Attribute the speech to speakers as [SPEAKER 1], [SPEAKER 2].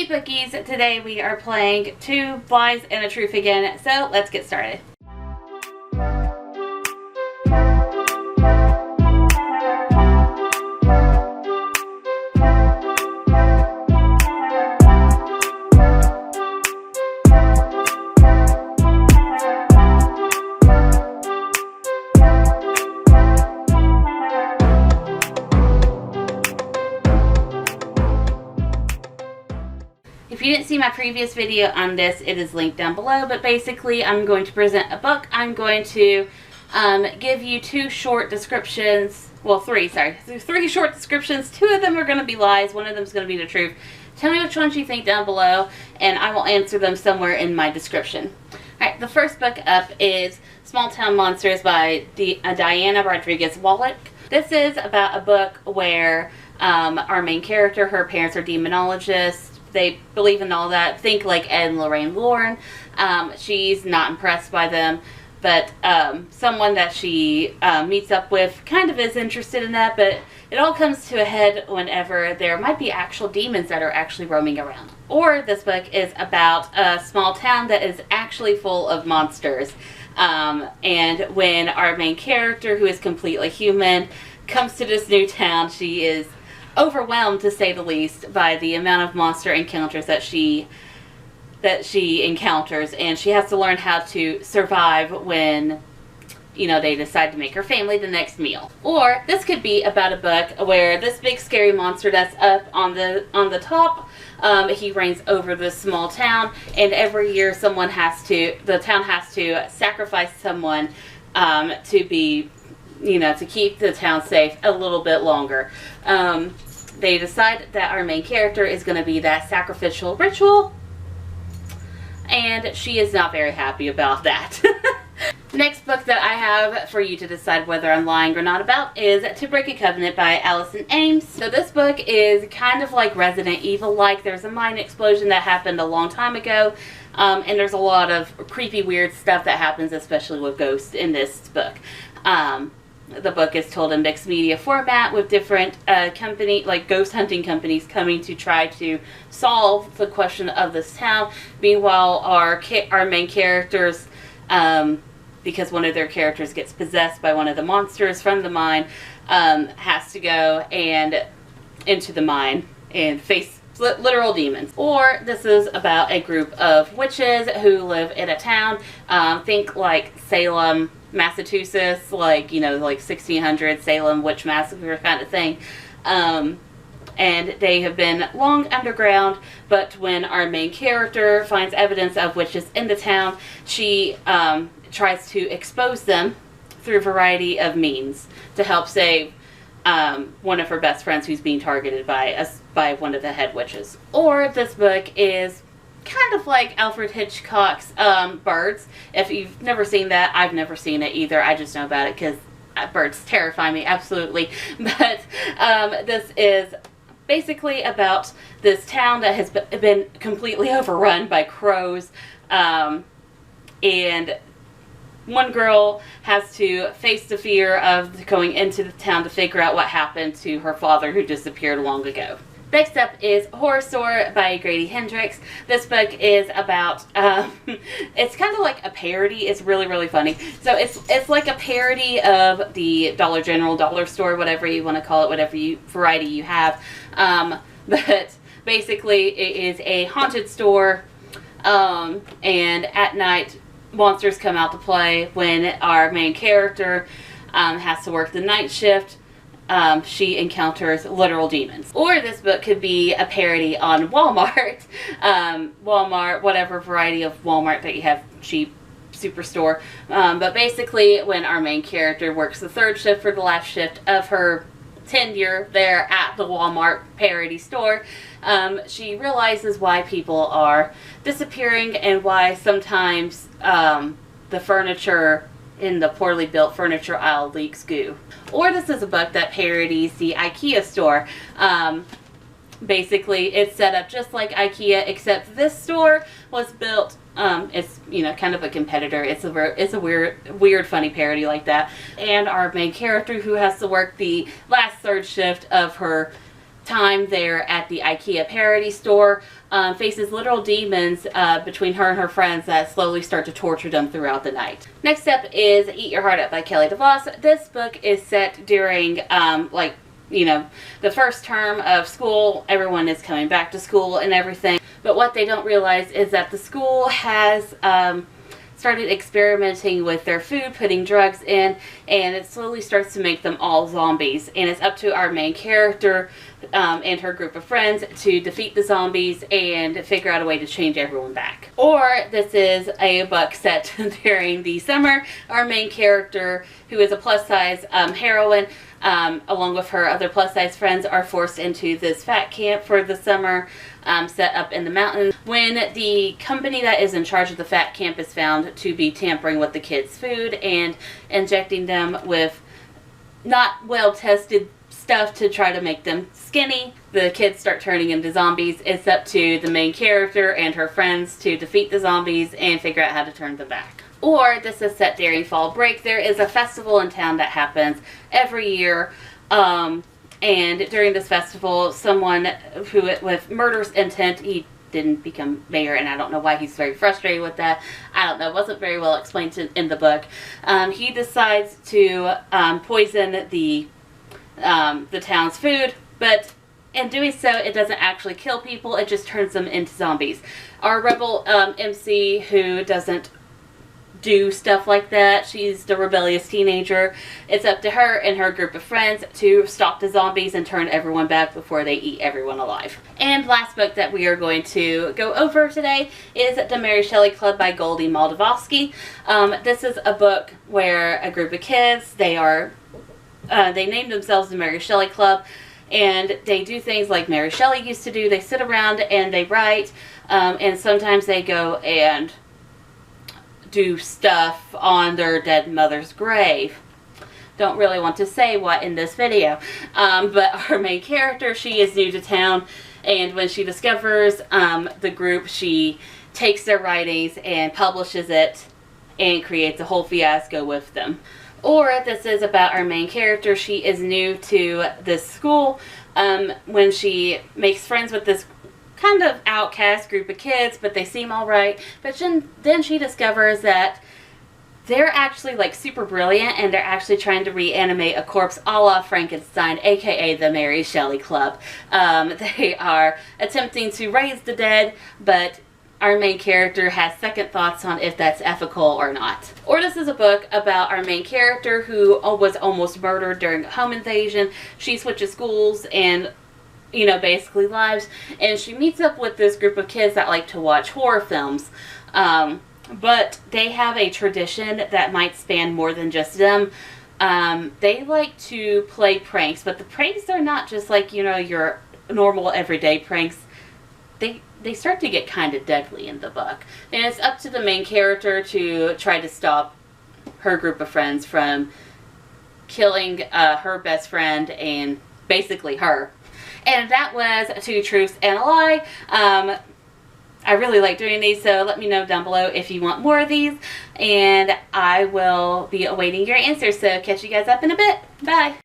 [SPEAKER 1] Hey Bookies, today we are playing Two Lies and a Truth again, so let's get started. If you didn't see my previous video on this, it is linked down below, but basically I'm going to present a book. I'm going to give you two short descriptions, well three short descriptions. Two of them are going to be lies, one of them is going to be the truth. Tell me which ones you think down below, and I will answer them somewhere in my description. Alright, the first book up is Small Town Monsters by Diana Rodriguez Wallach. This is about a book where our main character, her parents are demonologists. They believe in all that. Think like Ed and Lorraine Warren. She's not impressed by them, but someone that she meets up with kind of is interested in that, but it all comes to a head whenever there might be actual demons that are actually roaming around. Or this book is about a small town that is actually full of monsters. And when our main character, who is completely human, comes to this new town, she is overwhelmed, to say the least, by the amount of monster encounters that she encounters, and she has to learn how to survive when, you know, they decide to make her family the next meal. Or this could be about a book where this big scary monster that's up on the top, he reigns over this small town, and every year the town has to sacrifice someone to be, you know, to keep the town safe a little bit longer. They decide that our main character is going to be that sacrificial ritual, and she is not very happy about that. Next book that I have for you to decide whether I'm lying or not about is To Break a Covenant by Alison Ames. So this book is kind of like Resident Evil-like. There's a mine explosion that happened a long time ago, and there's a lot of creepy, weird stuff that happens, especially with ghosts in this book. The book is told in mixed media format with different like ghost hunting companies coming to try to solve the question of this town. Meanwhile, our main characters, because one of their characters gets possessed by one of the monsters from the mine, has to go into the mine and face literal demons. Or this is about a group of witches who live in a town. Think like Salem, Massachusetts, like, you know, like 1600 Salem witch massacre kind of thing. And they have been long underground, but when our main character finds evidence of witches in the town, she tries to expose them through a variety of means to help save one of her best friends who's being targeted by one of the head witches. Or this book is kind of like Alfred Hitchcock's Birds. If you've never seen that, I've never seen it either. I just know about it because birds terrify me, absolutely. But this is basically about this town that has been completely overrun by crows, and one girl has to face the fear of going into the town to figure out what happened to her father, who disappeared long ago. Next up is Horosaur by Grady Hendrix. This book is about, it's kind of like a parody. It's really, really funny. So it's like a parody of the Dollar General, Dollar Store, whatever you want to call it, whatever variety you have. But basically it is a haunted store, and at night monsters come out to play. When our main character has to work the night shift, she encounters literal demons. Or this book could be a parody on Walmart. Walmart, whatever variety of Walmart that you have, cheap superstore. But basically, when our main character works the third shift for the last shift of her tenure there at the Walmart parody store, she realizes why people are disappearing and why sometimes the furniture in the poorly built furniture aisle leaks goo. Or this is a book that parodies the IKEA store. Basically, it's set up just like IKEA, except this store was built, it's, you know, kind of a competitor. It's a weird, funny parody like that. And our main character, who has to work the last third shift of her time there at the IKEA parody store, faces literal demons between her and her friends that slowly start to torture them throughout the night. Next up is Eat Your Heart Out by Kelly DeVos. This book is set during, like, you know, the first term of school. Everyone is coming back to school and everything. But what they don't realize is that the school has started experimenting with their food, putting drugs in, and it slowly starts to make them all zombies. And it's up to our main character and her group of friends to defeat the zombies and figure out a way to change everyone back. Or this is a book set during the summer. Our main character, who is a plus-size heroine, along with her other plus-size friends, are forced into this fat camp for the summer, set up in the mountains, when the company that is in charge of the fat camp is found to be tampering with the kids' food and injecting them with not well-tested stuff to try to make them skinny. The kids start turning into zombies. It's up to the main character and her friends to defeat the zombies and figure out how to turn them back. Or this is set during fall break. There is a festival in town that happens every year, and during this festival, someone who, with murderous intent, he didn't become mayor, and I don't know why he's very frustrated with that. I don't know. It wasn't very well explained in the book. He decides to poison the town's food, but in doing so, it doesn't actually kill people. It just turns them into zombies. Our rebel MC, who doesn't do stuff like that, she's the rebellious teenager. It's up to her and her group of friends to stop the zombies and turn everyone back before they eat everyone alive. And last book that we are going to go over today is The Mary Shelley Club by Goldy Moldavasky. This is a book where a group of kids, they named themselves the Mary Shelley Club, and they do things like Mary Shelley used to do. They sit around and they write, and sometimes they go and do stuff on their dead mother's grave. Don't really want to say what in this video, but our main character, she is new to town, and when she discovers the group, she takes their writings and publishes it and creates a whole fiasco with them. Or this is about our main character. She is new to this school. When she makes friends with this kind of outcast group of kids, but they seem alright. But then she discovers that they're actually like super brilliant, and they're actually trying to reanimate a corpse a la Frankenstein, aka the Mary Shelley Club. They are attempting to raise the dead, but our main character has second thoughts on if that's ethical or not. Or this is a book about our main character who was almost murdered during a home invasion. She switches schools and, you know, basically lives, and she meets up with this group of kids that like to watch horror films. But they have a tradition that might span more than just them. They like to play pranks, but the pranks are not just like, you know, your normal everyday pranks. They start to get kind of deadly in the book. And it's up to the main character to try to stop her group of friends from killing her best friend and basically her. And that was Two Truths and a Lie. I really like doing these, so let me know down below if you want more of these. And I will be awaiting your answers, so catch you guys up in a bit. Bye!